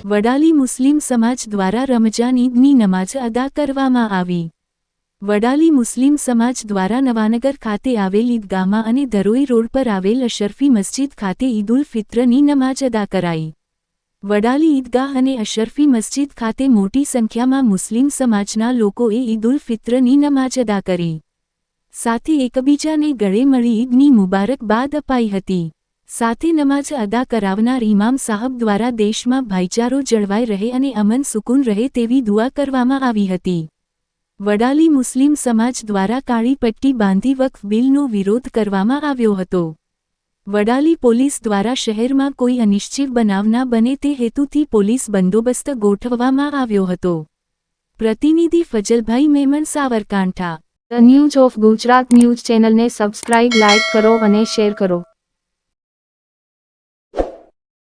વડાલી મુસ્લિમ સમાજ દ્વારા રમજાન ઈદની નમાજ અદા કરવામાં આવી। વડાલી મુસ્લિમ સમાજ દ્વારા નવાનગર ખાતે આવેલ ઈદગાહમાં અને ધરોઈ રોડ પર આવેલ અશરફી મસ્જિદ ખાતે ઈદુલ ફિત્રની નમાજ અદા કરાઈ। વડાલી ઈદગાહ અને અશરફી મસ્જિદ ખાતે મોટી સંખ્યામાં મુસ્લિમ સમાજના લોકોએ ઈદુલ ફિત્રની નમાજ અદા કરી, સાથે એકબીજાને ગળે મળી ઈદની મુબારકબાદ અપાઈ હતી। સાથે નમાજ અદા કરાવનાર ઇમામ સાહબ દ્વારા દેશમાં ભાઈચારો જળવાઈ રહે અને અમન સુકૂન રહે તેવી દુઆ કરવામાં આવી હતી। વડાલી મુસ્લિમ સમાજ દ્વારા કાળી પટ્ટી બાંધી વક્ફ બિલનો વિરોધ કરવામાં આવ્યો હતો। વડાલી પોલીસ દ્વારા શહેરમાં કોઈ અનિશ્ચિત બનાવ ન બને તે હેતુથી પોલીસ બંદોબસ્ત ગોઠવવામાં આવ્યો હતો। પ્રતિનિધિ Fazalbhai Memon, Sabarkantha. The news of Gujarat news ચેનલને સબસ્ક્રાઇબ, લાઇક કરો અને શેર કરો।